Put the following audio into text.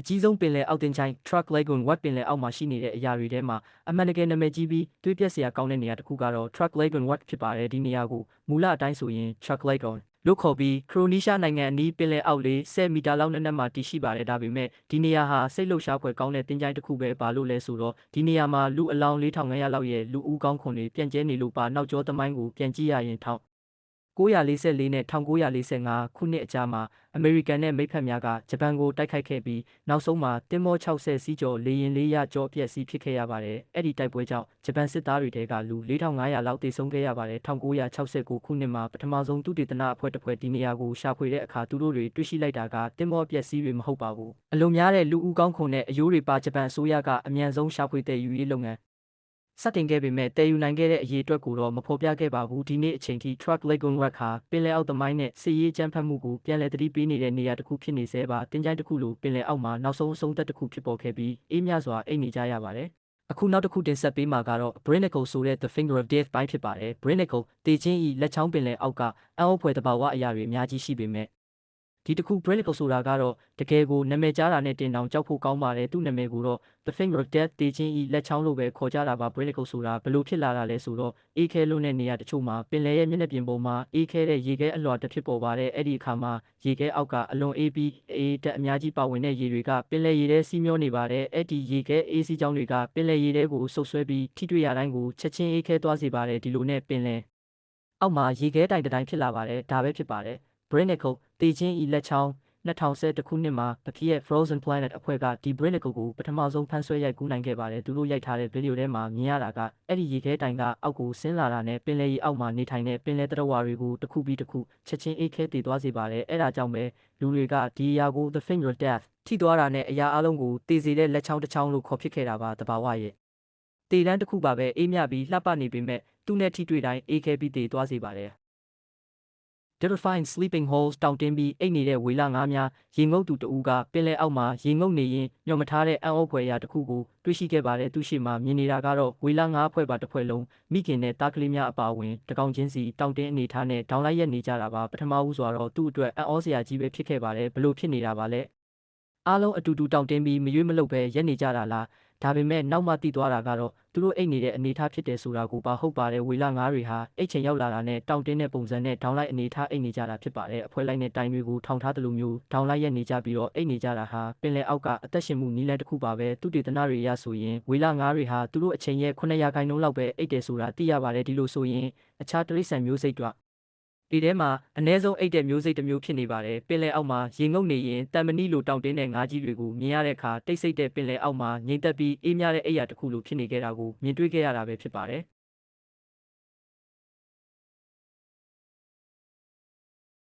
အကြီးဆုံးပင်လယ်အောက်တင်ချိုင်း Truck Lagoon Wat ပင်လယ်အောက်မှာရှိနေတဲ့အရာတွေထဲမှာအမှန်တကယ်နာမည်ကြီးပြီးတွေးပြက်စရာကောင်းတဲ့နေရာတစ်ခုကတော့ Truck Lagoon Wat ဖြစ်ပါတယ်ဒီနေရာကိုမူလအတိုင်းဆိုရင် Truck Lagoon လို့ခေါ်ပြီးခရိုနီးရှားနိုင်ငံအနီးပင်လယ်အောက်40မီတာလောက်နဲ့မှာတည်ရှိပါတယ်ဒါပေမဲ့ဒီနေရာဟာစိတ်လှုပ်ရှားဖွယ်ကောင်းတဲ့တင်ချိုင်းတစ်ခုပဲဘာလို့လဲဆိုတော့ဒီနေရာမှာလူအလောင်း4500လောက်ရဲ့လူဦးကောင်းခွန်တွေပြန့်ကျဲနေလို့ပါနောက်ကျောသမိုင်းကိုပြန်ကြည့်ရရင်1944နဲ့1945ခုနှစ်အကြားမှာအမေရိကန်နဲ့မိတ်ဖက်များကဂျပန်ကိုတိုက်ခိုက်ခဲ့ပြီးနောက်ဆုံးမှာတင်မော60စီးကျော်လေယာဉ်400ကျော်အပျက်စီးဖြစ်ခဲ့ရပါတယ်။အဲ့ဒီတိုက်ပွဲကြောင့်ဂျပန်စစ်သားတွေထဲကလူ4500လောက်သေဆုံးခဲ့ရပါတယ်။1969ခုနှစ်မှာပထမဆုံးသုတေသနအဖွဲ့တစ်ဖွဲ့ဒီနေရာကိုရှာဖွေတဲ့အခါသူတို့တွေတွေ့ရှိလိုက်တာကတင်မောအပျက်စီးတွေမဟုတ်ပါဘူး။အလွန်များတဲ့လူဦးကောင်းခွန်နဲ့အယိုးတွေပါဂျပန်အစိုးရကအမြန်ဆုံးရှာဖွေတဲ့ယူရေးလုပ်ငန်းစတင်ခဲ့ပေမဲ့တည်ယူနိုင်ခဲ့တဲ့အရေးအတွက်ကိုတော့မဖော်ပြခဲ့ပါဘူးဒီနေ့အချိန်ထိ Truck Lagoon Wat ဟာပင်လယ်အောက်သမိုင်းနဲ့စစ်ရေးအကြမ်းဖက်မှုကိုပြန်လည်သတိပေးနေတဲ့နေရာတစ်ခုဖြစ်နေဆဲပါတင်ချိုင်းတစ်ခုလိုပင်လယ်အောက်မှာနောက်ဆုံးအဆုံးသက်တစ်ခုဖြစ်ပေါ်ခဲ့ပြီးအေးမြစွာအိပ်နေကြရပါတယ်အခုနောက်တစ်ခုတင်ဆက်ပေးမှာကတော့ Brinicle ဆိုတဲ့ The Finger of Death ပိုင်းဖြစ်ပါတယ် Brinicle တေချင်းဤလက်ချောင်းပင်လယ်အောက်ကအံ့ဩဖွယ်သဘာဝအရာတွေအများကြီးရှိပေမဲ့ဒီတစ်ခု Brinicle ဆိုတာကတော့တကယ်ကိုနာမည်ကြားတာနဲ့တင်တောင်ကြောက်ဖို့ကောင်းပါတယ်သူ့နာမည်ကိုတော့ The Finger of Death တေချင်းဤလက်ချောင်းလို့ပဲခေါ်ကြတာပါ Brinicle ဆိုတာဘယ်လိုဖြစ်လာတာလဲဆိုတော့အေးခဲလွန်းတဲ့နေရာတချို့မှာပင်လယ်ရဲ့မျက်နှာပြင်ပေါ်မှာအေးခဲတဲ့ရေခဲအလွှာတစ်ဖြစ်ပေါ်ပါတယ်အဲ့ဒီအခါမှာရေခဲအောက်ကအလွန်အေးပြီးအေးတက်အများကြီးပါဝင်တဲ့ရေတွေကပင်လယ်ရေထဲစီးမျောနေပါတယ်အဲ့ဒီရေခဲအေးစီးကြောင်းတွေကပင်လယ်ရေထဲကိုဆုပ်ဆွဲပြီးထိတွေ့ရတိုင်းကိုချက်ချင်းအေးခဲသွားစေပါတယ်ဒီလိုနဲ့ပင်လယ်အောက်မှာရေခဲတိုင်တိုင်းဖြစ်လာပါတယ်ဒါပဲဖြစ်ပါတယ် Brinicle တေချင်းဤလက်ချောင်း2011ခုနှစ်မှာပကီရဲ့ Frozen Planet အဖွဲ့ကဒီ Brinicle ကိုပထမဆုံးဖန်ဆွဲရိုက်ကူးနိုင်ခဲ့ပါတယ်သူတို့ရိုက်ထားတဲ့ဗီဒီယိုထဲမှာမြင်ရတာကအဲ့ဒီရေခဲတိုင်ကအောက်ကိုဆင်းလာတာနဲ့ပင်လယ်ရေအောက်မှာနေထိုင်တဲ့ပင်လယ်သတ္တဝါတွေကိုတစ်ခုပြီးတစ်ခုချက်ချင်းအေးခဲတည်သွားစေပါတယ်အဲ့ဒါကြောင့်ပဲလူတွေကဒီအရာကို The Finger of Death ထိသွားတာနဲ့အရာအလုံးကိုတည်စေတဲ့လက်ချောင်းတစ်ချောင်းလို့ခေါ်ဖြစ်ခဲ့တာပါတဘာဝရဲ့တည်တန်းတစ်ခုပါပဲအေးမြပြီးလှပနေပေမဲ့သူ့နဲ့ထိတွေ့တိုင်းအေးခဲပြီးတည်သွားစေပါတယ်Terrifying Sleeping Holes တောင်တင်းပြီးအိတ်နေတဲ့ဝေလငါးများရေငုပ်သူတဦးကပင်လယ်အောက်မှာရေငုပ်နေရင်ညှော်မထားတဲ့အံ့ဩဖွယ်ရာတစ်ခုကိုတွေ့ရှိခဲ့ပါတယ်သူရှိမှမြင်နေတာကတော့ဝေလငါးအဖွဲ့ပါတစ်ဖွဲ့လုံးမိခင်နဲ့တားကလေးများအပါအဝင်တကောင်ချင်းစီတောင်တင်းအနေထားနဲ့ဒေါင်းလိုက်ရက်နေကြတာပါပထမဦးစွာတော့သူ့အတွက်အံ့ဩစရာကြီးပဲဖြစ်ခဲ့ပါတယ်ဘလို့ဖြစ်နေတာပါလဲအားလုံးအတူတူတောင်တင်းပြီးမရွေးမလုပ်ပဲရက်နေကြတာလားဒါပေမဲ့နောက်မှသိသွားတာကတော့သူတို့အိတ်နေတဲ့အနေထားဖြစ်တယ်ဆိုတာကိုပါဟုတ်ပါတယ်ဝေလငါးတွေဟာအိတ်ချိန်ရောက်လာတာနဲ့တောင်တင်းတဲ့ပုံစံနဲ့ဒေါင်းလိုက်အနေထားအိတ်နေကြတာဖြစ်ပါတယ်အဖွဲလိုက်နဲ့တိုင်တွေကိုထောင်ထားသလိုမျိုးဒေါင်းလိုက်ရက်နေကြပြီးတော့အိတ်နေကြတာဟာပင်လယ်အောက်ကအသက်ရှင်မှုနည်းလမ်းတစ်ခုပါပဲသူတေသနတွေရဆိုရင်ဝေလငါးတွေဟာသူတို့အချိန်ရဲ့9%လောက်ပဲအိတ်တယ်ဆိုတာသိရပါတယ်ဒီလိုဆိုရင်အခြားတိရစ္ဆာန်မျိုးစိတ်တွေဒီထဲမှာအ ਨੇ ဆုံးအိတ်တဲ့မျိုးစိတ်တစ်မျိုးဖြစ်နေပါတယ်ပင်လယ်အောက်မှာရေငုပ်နေရင်တန်မဏိလိုတောင်တင်းတဲ့ငါးကြီးတွေကိုမြင်ရတဲ့အခါတိတ်ဆိတ်တဲ့ပင်လယ်အောက်မှာငြိမ်သက်ပြီးအေးမြတဲ့အိယာတစ်ခုလိုဖြစ်နေခဲ့တာကိုမြင်တွေ့ခဲ့ရတာပဲဖြစ်ပါတယ်